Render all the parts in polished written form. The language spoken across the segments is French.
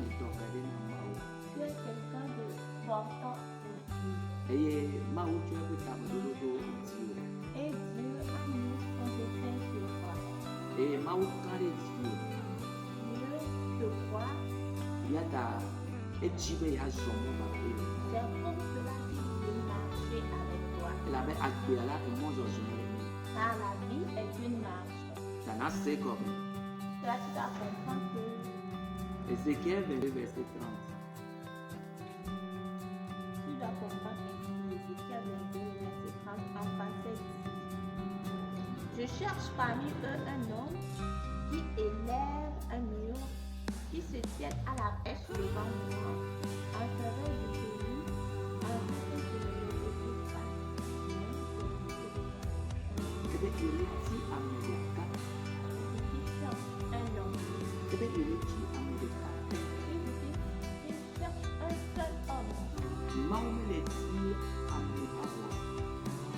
antokade na mau. Tu es quelqu'un de important pour Dieu. Eye mau tu es petama dodo dio. Et Dieu a mis son dessein sur toi. Eye mau kare dio. Dieu te voit. Yata echibe ya zomo ba e. C'est pour cela qu'il veut marcher avec toi. La be akbela e mozo zomo. Car la vie est une marche. Ça n'a c'est comme. Là, tu dois comprendre que Ézéchiel 22 verset 30. tu dois comprendre que Ézéchiel 22 verset 30 en français dit: Je cherche parmi eux un homme qui élève un mur, qui se tienne à la brèche devant moi, en faveur du pays, en fait que je ne le retrouve pas. Ebe ireti Amerika. Il cherche un homme. Ebe ireti Amerika. Il cherche un seul homme. Maumeti Amerika.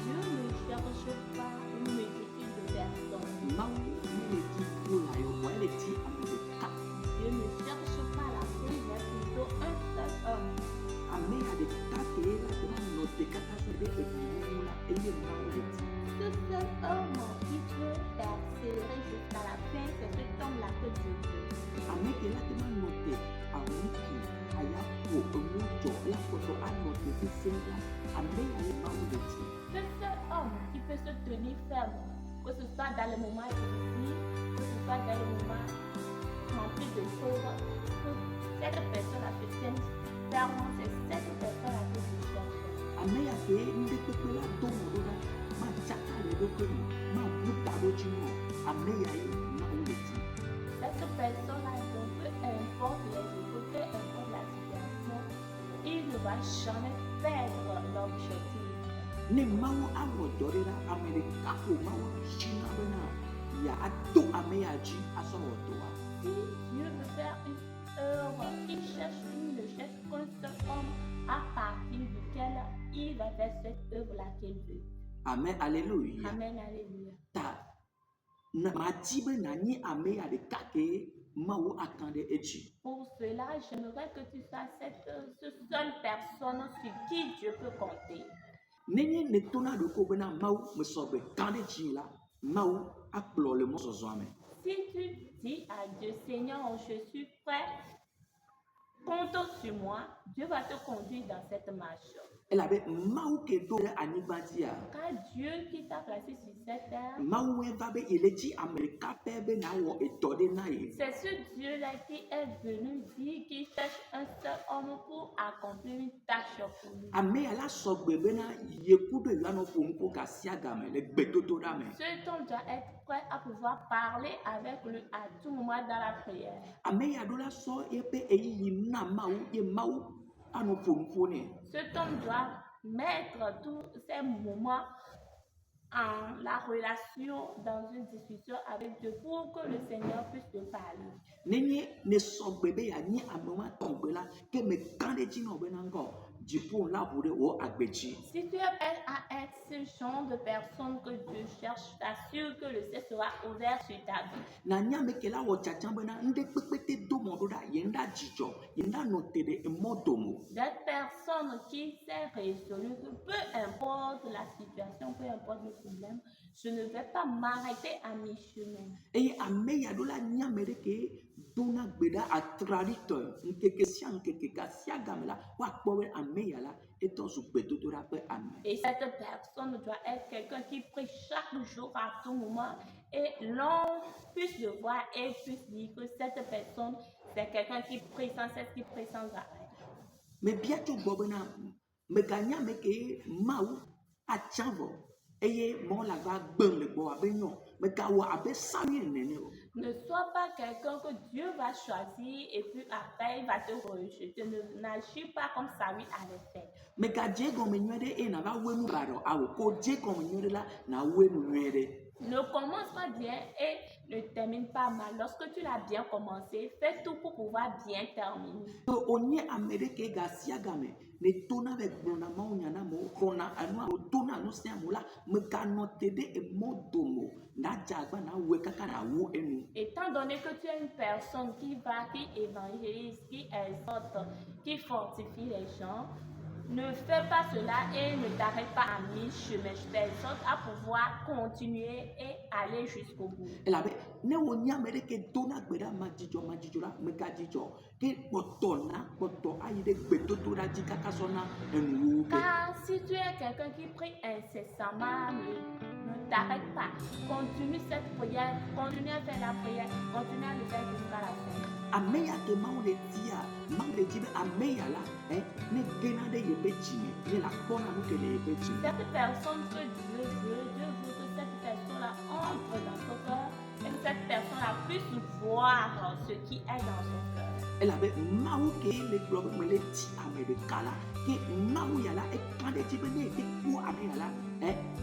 Dieu ne cherche pas une multitude de personnes. Maumeti Kulayo. Waleti Amerika. Dieu ne cherche pas la foule, mais plutôt un seul homme. Ameya de tate la de note kata sebe ebimula eye mauleti. Ce seul homme qui peut persévérer jusqu'à la fin, c'est cet homme-là que Dieu veut. Ameke la de note awiki ayapo omujo la foto anote bisenga. Ameya le mauleti. Ce seul homme qui peut se tenir ferme, que ce soit dans les moments difficiles, que ce soit dans les moments remplis de pauvres, que cette personne a se tienne ferme, c'est cette personne-là que Dieu cherche. Ameya pe ndekpe la domorola ma chaka le dokoni ma buta dojimo. Ameya e mauleti. Cette personne-là, donc, peu importe les jours, peu importe la situation, il ne va jamais perdre l'objectif. Ne mau amodorela Amerika ko mau china bena ya ato ameya ji asowotoa. Si Dieu veut faire une œuvre, il ne cherche qu'un seul homme à partir duquel il va faire cette œuvre-là qu'il veut. Amen, alléluia. Amen, alléluia. Ta na matibe na ni ameya de kake mau akande eji. Pour cela, j'aimerais que tu sois cette seule personne sur qui Dieu peut compter. Nenye ne tona de ko bena mau mesobe kande ji la mau akplo le mosozo ame. Si tu dis à Dieu, Seigneur, je suis prêt, compte sur moi, Dieu va te conduire dans cette marche. Elle avait mau ke do anibatia. Car Dieu qui t'a placé sur cette terre, Mau e vabe eleji Amerika pebe na wo etode na ye. c'est ce Dieu-là qui est venu dire qu'il cherche un seul homme pour accomplir une tâche pour lui. Ameya la sogbe bena yekudo yano pompo kasia game le gbetoto dame. Cet homme doit être prêt à pouvoir parler avec lui à tout moment dans la prière. Ameya do la so epe eyi na mau ye mau ano pompo ne. Cet homme doit mettre tous ces moments en la relation dans une discussion avec Dieu pour que le Seigneur puisse te parler. Nenye ne sogbe be ya ni amema togbe la ke me kande ji no bena ngo jipo la bude wo agbeji. Si tu es prêt à être ce genre de personne que Dieu cherche, t'assure que le ciel sera ouvert sur ta vie. Na nyame ke la wo chacha bena nde pepete do mo do da yenda jijo yenda no tede e modomo. Des personnes qui s'est résolu que peu importe la situation, peu importe le problème, je ne vais pas m'arrêter à mi-chemin. Et ameya do la nyame de ke dona gbeda a traditeur nkeke sia nkeke kasia gamela wa kpowe ameya la eto su gbetoto da pe ame. Et cette personne doit être quelqu'un qui prie chaque jour à tout moment et l'on puisse le voir et puisse dire que cette personne, c'est quelqu'un qui prie sans cesse, qui prie sans arrêt. Mais bientôt bobena me ganya me ke mau a chavo eye mo la va gbem le bo abenyo me ka wa abe sami nene o. Ne sois pas quelqu'un que Dieu va choisir et puis après il va te rejeter. N'agis pas comme Saül avait fait. Me ka je go me nyede e na ba wenu baro awo ko je go me nyede la na wenu nyede. Ne commence pas bien et ne termine pas mal. Lorsque tu l'as bien commencé, fais tout pour pouvoir bien terminer. to onye amerike gasia game ne tona ve gbona ma onyana mo kona anu o tona no sia mo la me gano tede e modomo na jagba na we kaka na wo enu. Étant donné que tu es une personne qui évangélise, qui exhorte, qui fortifie les gens, ne fais pas cela et ne t'arrête pas à mi-chemin. Je t'exhorte à pouvoir continuer et aller jusqu'au bout. Elabe ne wonya amerike dona gbeda majijo la me gajijo ke poto ayi de gbetoto la di kaka sona enu wo ke. Car si tu es quelqu'un qui prie incessamment, ne t'arrête pas. Continue cette prière, continue à faire la prière, continue à le faire jusqu'à la fin. Ameya ke ma le dia ma le di ameya la ne gena de ye bejime ne la kona no ke le bejime. Cette personne que Dieu veut que cette personne-là entre dans son cœur et que cette personne-là puisse voir ce qui est dans son cœur. Elabe mawu ke le globe me le ti ame de kala ke mawu ya la e kan de ti be ne ke ku ame ya la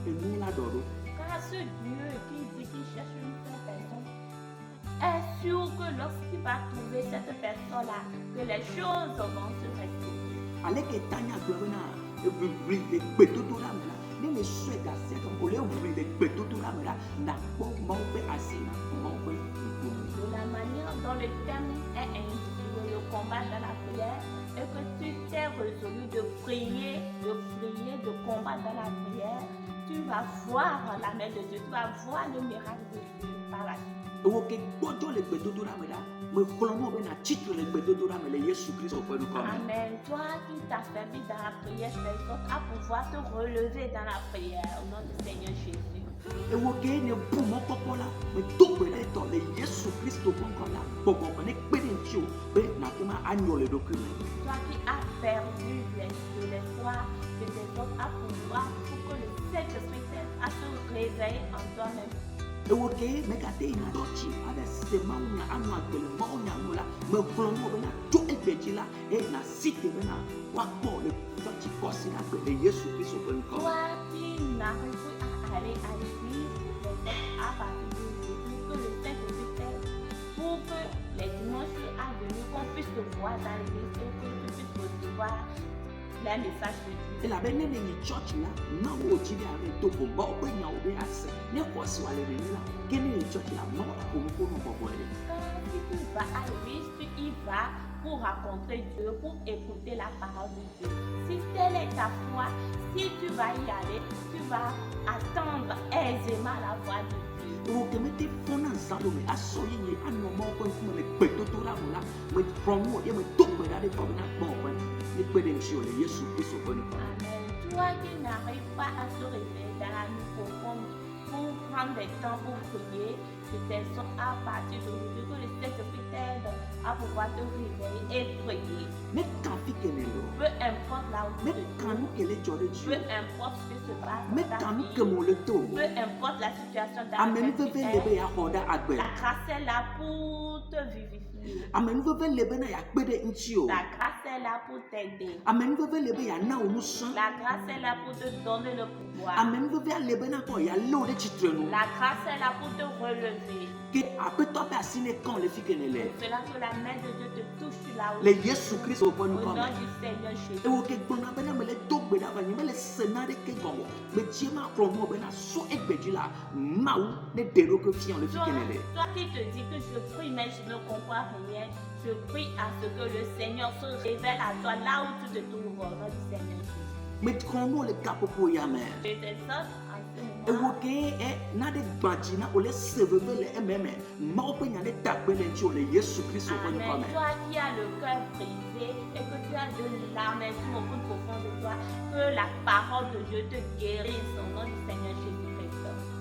enu la dodo. Car ce Dieu qui dit qu'il cherche une seule personne est sûr que lorsqu'il va trouver cette personne-là, que les choses vont se régler. Ale ke tanya globe na bri de gbetoto la me la ne le swe ga se ko le bri de gbetoto la me la na po mo pe asina mo pe. De la manière dont le thème est indiqué, le combat dans la prière, et que tu t'es résolu de prier, de combattre dans la prière, tu vas voir la main de Dieu, tu vas voir le miracle de Dieu par la suite. Ewo ke gbɔdɔ le gbedodo la me la me kplɔ mɔ be na tsitre le gbedodo la me le Yesu Kristo ƒe ŋkɔ me. Amen. Toi qui t'affaiblis dans la prière, je t'exhorte à pouvoir te relever dans la prière au nom du Seigneur Jésus. Ewo ke ne bu mɔkpɔkpɔ la me do gbe ɖe tɔ le Yesu Kristo ƒe ŋkɔ la gbɔgbɔ me ne kpe ɖe ŋuti o be nàte ma anyɔ le ɖokui me. Toi qui as perdu de l'espoir, je t'exhorte à pouvoir pour que le Saint-Esprit t'aide à se réveiller en toi-même. Ewo ke me gate yina ɖɔ tsi abe se mawu nya anɔ agbe le mawu nya ŋu la me kplɔ mɔ be na tso egbe dzi la na si te be na woakpɔ le tɔtsi kɔsi la gbe le Yesu Kristo ƒe ŋkɔ me. Toi qui n'arrives plus à aller à l'église, peut-être à partir d'aujourd'hui, que le Saint-Esprit t'aide pour que les dimanches à venir, qu'on puisse te voir dans l'église et que tu puisses recevoir les messages de Dieu. Elabe ne le yi church la na wo dzi ɖe ame to gbɔgbɔ woƒe nyawo ɖe ase ne xɔ si wòle nene la ke ne yi church la ma ƒonuƒo no bɔbɔ le. Quand si tu vas à l'église, tu y vas pour rencontrer Dieu, pour écouter la parole de Dieu. Si telle est ta foi, si tu vas y aller, tu vas attendre aisément la voix de Dieu. Ewo ke me te fɔna zãlo me asɔ yeye anɔ ma woƒe ŋkume le gbedodo la me la me kplɔ nu ye me do gbe ɖa ɖe tɔ be na kpɔ woƒe ne kpe ɖe ŋuti o le Yesu Kristo ƒe ŋkɔ me. Amen. Toi qui n'arrives pas à se réveiller dans la nuit profonde pour prendre des temps pour prier, je t'exhorte à partir d'aujourd'hui que le Saint-Esprit t'aide à pouvoir te réveiller et prier. Ne kan fi ke ne lo Peu importe là où me tu te kan nu ke le dzɔ ɖe dzi peu o importe ce qui se passe me dans ta kan nu vie, ke mo le to o peu importe la situation dans ame laquelle tu nuveve le be es, ya xɔ ɖe agbe la grâce est là pour te vivifier. ame nuveve le be na ya kpe ɖe ŋuti o La grâce est là pour t'aider. ame nuveve le be ya na wo nu sã. La grâce est là pour te donner le pouvoir. Ame nuveve le be na kɔ ya lé wo ɖe tsitre nu La grâce est là pour te relever. ke aƒetɔ ƒe asi ne kàn le fi ke ne le Pour cela que la main de Dieu te touche là où le tu es. Yesu Kristo ƒe Au ŋkɔ nom me. du Seigneur Jésus. Ewo ke gblɔna be ne mele do gbe ɖa va nye mele sena ɖeke gɔmɔ medie ma kplɔ mɔ bena so egbe dzi la mawu ne ɖe ɖoke fia le fi Toi, ke ne le. toi qui te dis que je prie mais je ne comprends rien, je prie à ce que le Seigneur se révèle à toi là où tu te trouves au nom du Seigneur Jésus. Metrɔ nu le gaƒoƒo ya me. Je t'exhorte en ce Ewo moment. ke na ɖe gbã dzi na wòle se veve le ememe mawo ƒe nya ɖe ta gbe le ŋuti o le Yesu Kristo ƒe ŋkɔ Amen. me. Toi qui as le cœur brisé et que tu as de larmes au plus profond de toi, que la parole de Dieu te guérisse au nom du Seigneur Jésus-Christ.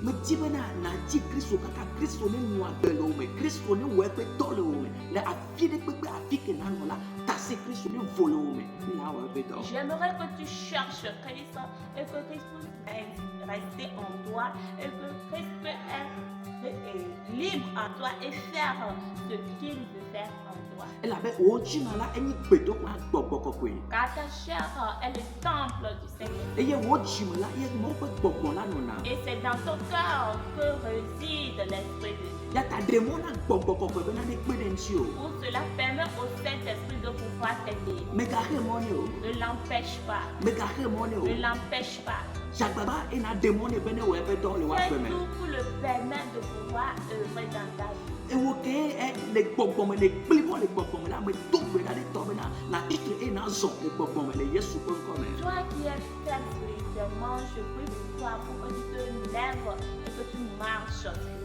Medi bena nàdi Kristo kaka Kristo ne nu agbe le wo me Kristo ne wɔ eƒe dɔ le wo me le afi ɖe kpekpe afi ke nanɔ la tase Kristo ne vo le wo me ne la wɔ eƒe apeto. J'aimerais que tu cherches Christ et que Christ puisse rester en toi et que Christ peut être libre en toi et faire ce qu'il veut faire en toi. Elabe wodzina la enyi gbedo kwa gbogbo kokwe. Car ta chair est le temple du Seigneur. Eye wodzima la ye mo pe gbogbo la nona. Et c'est dans ton cœur que réside l'Esprit de Dieu. Ya ta démon na gbogbo kokwe be na ne gbede nti o. Pour cela, permet au Saint-Esprit de pouvoir t'aider. Mega he money o. Ne l'empêche pas. Mega he money o. Ne l'empêche pas. Jagbaba ina démon e be ne we be do le wa Fais pe me. tout pour le permettre de pouvoir œuvrer dans ta vie. Ewo ke le gbogbo me le klibo le gbogbo me la me to be na de to be na titre e na zo le gbogbo me le Yesu ko nko me. Toi qui es faible spirituellement, je prie pour toi pour que tu te lèves et que tu marches spirituellement.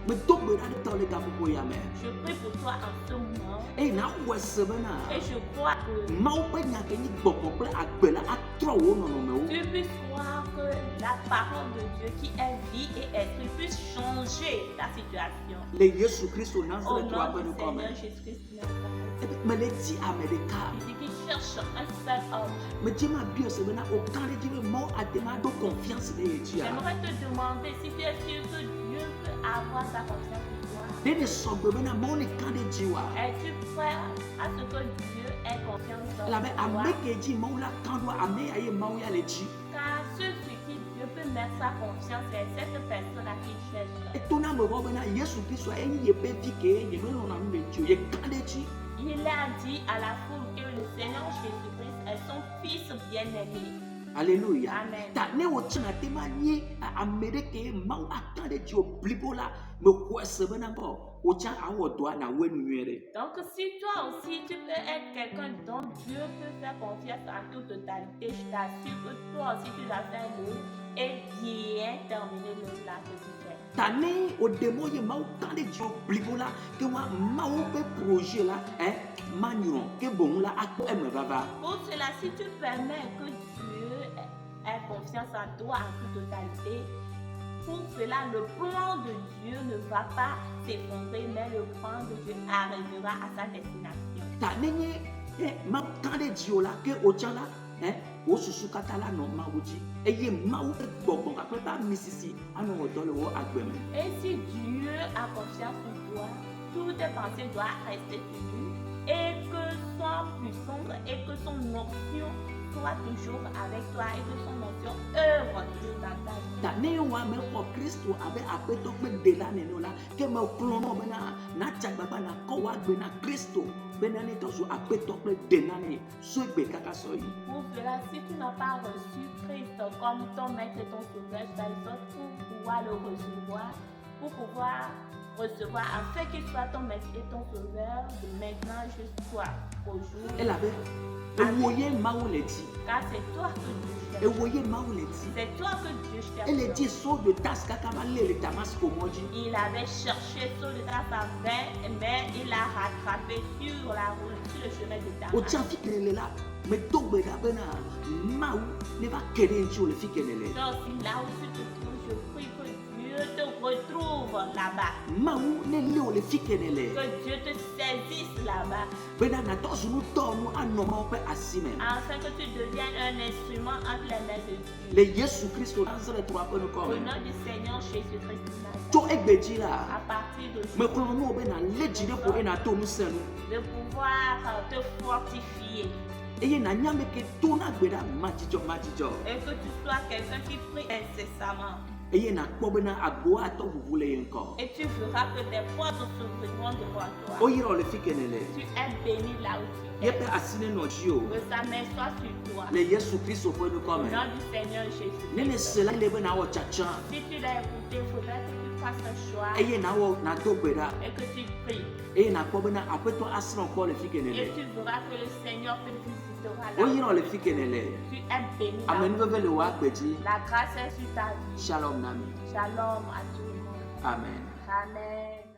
Me to be na de to le ka ko ya me. Je prie pour toi en ce moment E na wese be na. et je crois que Mau pe nya ke ni gbogbo pe agbe la atro wo no no me o. tu puisses croire que la parole de Dieu qui est vie et esprit puisse changer ta situation. Le Yesu Kristo Au Nazareth nom wa du be no ko me. Seigneur Jésus-Christ de Nazareth. Me le ti America. Il dit qu'il cherche un seul homme. Me ti ma bio se be na o kan le ti be mo atema do confiance de ti a. J'aimerais te demander si tu es sûr que Dieu peut avoir sa confiance en toi. De de so be na mo ni kan de ji wa. Es-tu prêt à ce que Dieu ait confiance en La be toi? ameke ji mo la kan do ame aye mau ya le ji. Car ceux sur qui Dieu peut mettre sa confiance, c'est cette personne à qui il cherche. E to na mo bo be na Yesu Kristo enyi ye be vi ke ye me no na me ji ye kan de ji. Il a dit à la foule que le Seigneur Jésus-Christ est son fils bien-aimé. Alléluia. Amen. Ta ne o china te ma ni America mau akan de ji o blibo la me ko se be na bo. O cha awo do na we nu nwere. Donc, si toi aussi tu peux être quelqu'un dont Dieu peut faire confiance en toute totalité, je t'assure que toi aussi tu vas faire le et bien terminer le plat que tu fais. Tane o demo ye mau kan de ji o blibo la ke wa mau pe projet la manio ke bon la akpo e me baba. Pour cela, si tu permets que Dieu ait confiance en toi en toute totalité, pour cela, le plan de Dieu ne va pas s'effondrer, mais le plan de Dieu arrivera à sa destination. Tane nye mau kan de ji o la ke o cha la o susu kata la no mau ji. E ye mau pe gbogbo ka pe ba misisi anu o do le wo agbe me. Et si Dieu a confiance en toi, toutes tes pensées doivent rester sur lui et que son puissance et que son onction soit toujours avec toi et que son onction œuvre toujours dans ta vie. Tane wa me ko Kristo abe apeto pe de la ne no la ke me klono be na cha baba na ko wa gbe na Kristo be na ne to so apeto pe de na ne so gbe kaka so yi. Pour cela, si tu n'as pas reçu Christ comme ton maître et ton sauveur, je t'exhorte pour pouvoir le recevoir, afin qu'il soit ton maître et ton sauveur de maintenant jusqu'au jour. Elle avait ewoye mau le ti. Car c'est toi que Dieu cherche. Ewoye mau le ti. C'est toi que Dieu cherche. Elle dit so de tas kaka ma le Damasco moji. Il avait cherché sur le tas en vain, mais il a rattrapé sur la route, sur le chemin de O Damas. tia fikele la me dogbe da be na mau ne va kere nti o le fikele le. Donc là où tu te trouves, je prie que Dieu te retrouve là-bas. Mau ne le o le fikele le. Que Dieu te saisisse là-bas. Be na na to sunu to nu anoma pe asime. Afin que tu deviennes un instrument entre les mains de Dieu. Le Yesu Kristo Nazareth wa pe no Au come. nom du Seigneur Jésus-Christ de Nazareth. To egbeji la. À partir de Me ce klono no be na leji de ko e na to nu senu. de pouvoir te fortifier Eye na nyame ke to na gbe da majijo. et que tu sois quelqu'un qui prie incessamment. Eye na kpo be na agbo ato vuvule ye nko. Et tu verras que tes portes s'ouvriront devant toi. O yira o le fikele le. Tu es béni là où tu Ye es. pe asine no ji o. Que sa main soit sur toi. Le Yesu Kristo pe no Au come. nom du Seigneur Jésus. Nene sela le be na o chacha. Si tu l'as écouté, il faudrait que tu fasses un choix Eye na wo na to gbe da. et que tu pries. Eye na kpo be na apeto asran ko le fikele Et le. tu verras que le Seigneur te visitera O là. yira o le fikele le. Tu es béni là. Amen bebe le wa gbeji. La grâce est sur ta vie. Shalom nami. Shalom à tout le monde. Amen. Amen.